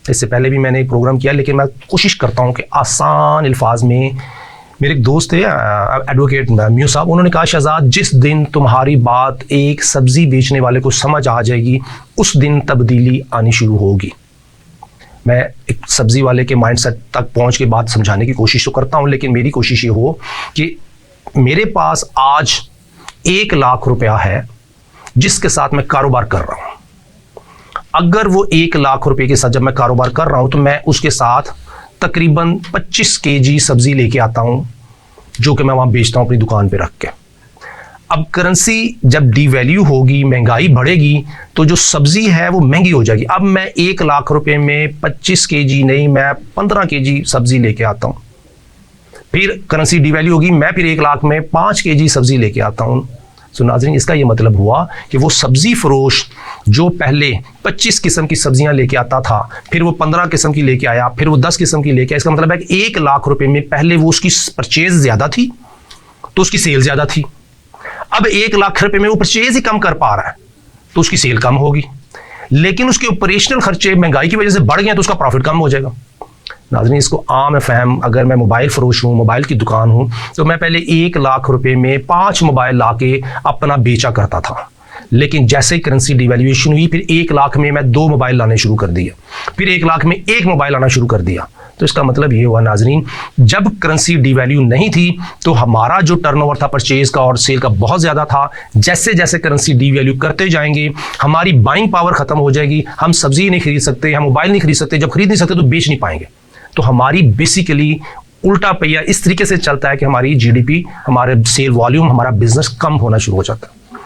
इससे पहले भी मैंने एक प्रोग्राम किया, लेकिन मैं कोशिश करता हूँ कि आसान अल्फाज में। मेरे एक दोस्त थे एडवोकेट म्यू साहब, उन्होंने कहा शहजाद जिस दिन तुम्हारी बात एक सब्जी बेचने वाले को समझ आ जाएगी उस दिन तब्दीली आनी शुरू होगी। मैं एक सब्जी वाले के माइंडसेट तक पहुंच के बात समझाने की कोशिश तो करता हूं, लेकिन मेरी कोशिश ये हो कि मेरे पास आज 1 लाख रुपया है जिसके साथ मैं कारोबार कर रहा हूं। अगर वो 1 लाख रुपए के साथ जब मैं कारोबार कर रहा हूं तो मैं उसके साथ तकरीबन 25 केजी सब्जी लेके आता हूं जो कि मैं वहां बेचता हूं अपनी दुकान पे रख के। अब करेंसी जब डिवैल्यू होगी, महंगाई बढ़ेगी, तो जो सब्जी है वो महंगी हो जाएगी। अब मैं 1 लाख रुपए में 25 केजी नहीं, मैं 15 केजी सब्जी लेके आता हूं। फिर करेंसी डिवैल्यू होगी, मैं फिर 1 लाख में 5 केजी सब्जी लेके आता हूं। सो नाज़रीन, इसका ये मतलब हुआ कि वो सब्जी फरोश जो पहले 25 किस्म की सब्जियां लेके आता था, फिर वो 15 किस्म की लेके आया, फिर वो 10 किस्म की लेके आया। इसका मतलब है कि 1 लाख रुपए में पहले वो उसकी परचेज ज्यादा थी तो उसकी सेल ज्यादा थी। अब 1 लाख रुपए में वो परचेज ही कम कर पा रहा है तो उसकी सेल कम होगी, लेकिन उसके ऑपरेशनल खर्चे महंगाई की वजह से बढ़ गए तो उसका प्रॉफिट कम हो जाएगा। नाज़रीन, इसको आम फहम, अगर मैं मोबाइल फरोश हूँ, मोबाइल की दुकान हूँ, तो मैं पहले 1 लाख रुपए में 5 मोबाइल लाके अपना बेचा करता था, लेकिन जैसे ही करेंसी डिवैल्यूएशन हुई फिर 1 लाख में मैं 2 मोबाइल लाने शुरू कर दिए, फिर 1 लाख में 1 मोबाइल लाना शुरू कर दिया। तो इसका मतलब ये हुआ नाज़रीन, जब करेंसी डिवैल्यू नहीं थी तो हमारा जो टर्नओवर था परचेज का और सेल का बहुत ज़्यादा था। जैसे जैसे करेंसी डिवैल्यू करते जाएंगे हमारी बाइंग पावर ख़त्म हो जाएगी, हम सब्जी नहीं खरीद सकते, हम मोबाइल नहीं खरीद सकते, जब खरीद नहीं सकते तो बेच नहीं पाएंगे। तो हमारी बेसिकली उल्टा पहिया इस तरीके से चलता है कि हमारी जीडीपी, हमारे सेल वॉल्यूम, हमारा बिजनेस कम होना शुरू हो जाता है।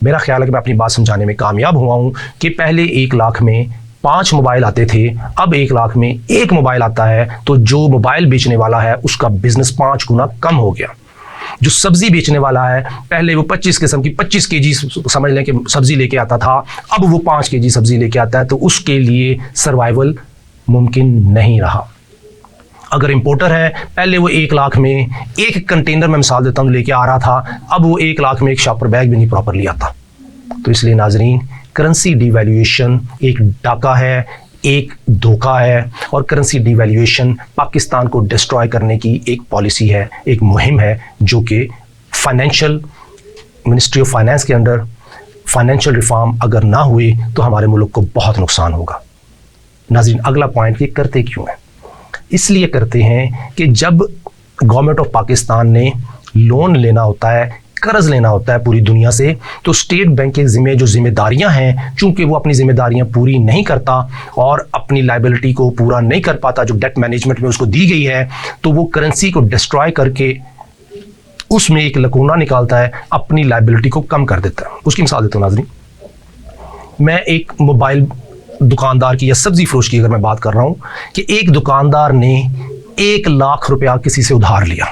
मेरा ख्याल है कि मैं अपनी बात समझाने में कामयाब हुआ हूं कि पहले 1 लाख में 5 मोबाइल आते थे, अब 1 लाख में 1 मोबाइल आता है, तो जो मोबाइल बेचने वाला है उसका बिजनेस 5 गुना कम हो गया। जो सब्जी बेचने वाला है पहले वो 25 किस्म की 25 केजी समझ लें कि सब्जी लेके आता था, अब वो 5 केजी सब्जी लेके आता है, तो उसके लिए सर्वाइवल मुमकिन नहीं रहा। अगर इंपोर्टर है, पहले वो 1 लाख में 1 कंटेनर, मैं मिसाल देता हूँ, लेके आ रहा था, अब वो 1 लाख में 1 शॉपर बैग भी नहीं प्रॉपरली आता। तो इसलिए नाजरीन, करेंसी डिवैल्यूएशन एक डाका है, एक धोखा है, और करेंसी डिवैल्यूएशन पाकिस्तान को डिस्ट्रॉय करने की एक पॉलिसी है, एक मुहिम है, जो कि फाइनेंशियल मिनिस्ट्री ऑफ फाइनेंस के अंडर फाइनेंशियल रिफॉर्म अगर ना हुए तो हमारे मुल्क को बहुत नुकसान होगा। नाजरीन, अगला पॉइंट, ये करते क्यों है? इसलिए करते हैं कि जब गवर्नमेंट ऑफ पाकिस्तान ने लोन लेना होता है, कर्ज लेना होता है पूरी दुनिया से, तो स्टेट बैंक के जिम्मे जो जिम्मेदारियां हैं, चूंकि वो अपनी जिम्मेदारियां पूरी नहीं करता और अपनी लाइबिलिटी को पूरा नहीं कर पाता जो डेट मैनेजमेंट में उसको दी गई है, तो वो करेंसी को डिस्ट्रॉय करके उसमें एक लकूना निकालता है, अपनी लाइबिलिटी को कम कर देता है। उसकी मिसाल देता हूँ नाज़रीन, मैं एक मोबाइल दुकानदार की या सब्जी फरोश की अगर मैं बात कर रहा हूं कि एक दुकानदार ने 1 लाख रुपया किसी से उधार लिया,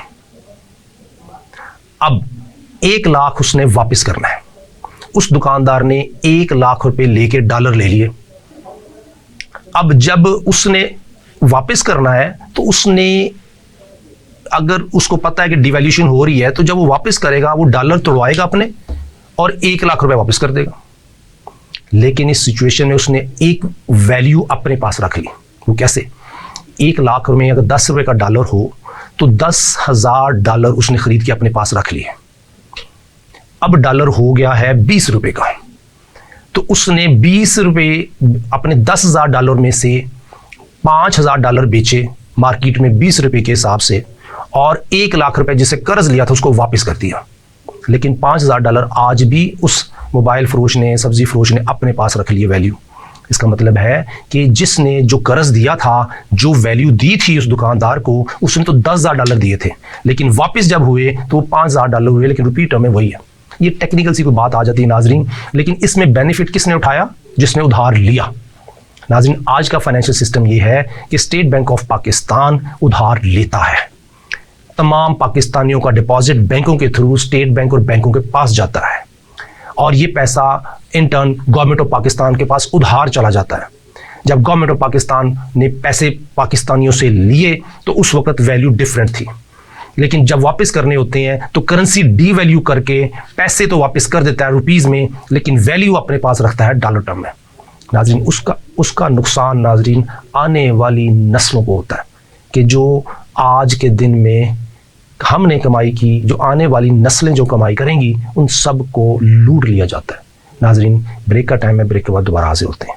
अब 1 लाख उसने वापस करना है। उस दुकानदार ने 1 लाख रुपए लेके डॉलर ले लिए। अब जब उसने वापस करना है तो उसने, अगर उसको पता है कि डिवैल्यूएशन हो रही है, तो जब वो वापस करेगा वो डॉलर तोड़वाएगा अपने और 1 लाख रुपए वापस कर देगा। लेकिन इस सिचुएशन में उसने एक वैल्यू अपने पास रख ली। वो कैसे? 1 लाख में अगर 10 रुपए का डॉलर हो तो 10,000 डॉलर उसने खरीद के अपने पास रख लिए। अब डॉलर हो गया है 20 रुपए का, तो उसने 20 रुपए अपने 10,000 डॉलर में से 5,000 डॉलर बेचे मार्केट में 20 रुपए के हिसाब से, और 1 लाख रुपए जिसे कर्ज लिया था उसको वापस कर दिया। लेकिन 5,000 डॉलर आज भी उस मोबाइल फरोश ने, सब्जी फरोश ने अपने पास रख लिए वैल्यू। इसका मतलब है कि जिसने जो कर्ज दिया था, जो वैल्यू दी थी उस दुकानदार को, उसने तो 10,000 डॉलर दिए थे, लेकिन वापस जब हुए तो वो 5,000 डॉलर हुए, लेकिन रुपये टर्म में वही है। ये टेक्निकल सी कोई बात आ जाती है नाजरीन, लेकिन इसमें बेनिफिट किसने उठाया? जिसने उधार लिया। नाजरीन, आज का फाइनेंशियल सिस्टम ये है कि स्टेट बैंक ऑफ पाकिस्तान उधार लेता है। तमाम पाकिस्तानियों का डिपॉजिट बैंकों के थ्रू स्टेट बैंक और बैंकों के पास जाता है, और ये पैसा in turn government of Pakistan के पास उधार चला जाता है। जब गवर्नमेंट ऑफ पाकिस्तान ने पैसे पाकिस्तानियों से लिए तो उस वक्त वैल्यू डिफरेंट थी, लेकिन जब वापस करने होते हैं तो करेंसी डीवैल्यू करके पैसे तो वापस कर देता है रुपीस में, लेकिन वैल्यू अपने पास रखता है डॉलर टर्म में। नाज़रीन, उसका नुकसान नाजरीन आने वाली नस्लों को होता है कि जो आज के दिन में हमने कमाई की, जो आने वाली नस्लें जो कमाई करेंगी, उन सब को लूट लिया जाता है। नाजरीन, ब्रेक का टाइम है, ब्रेक के बाद दोबारा हाजिर होते हैं।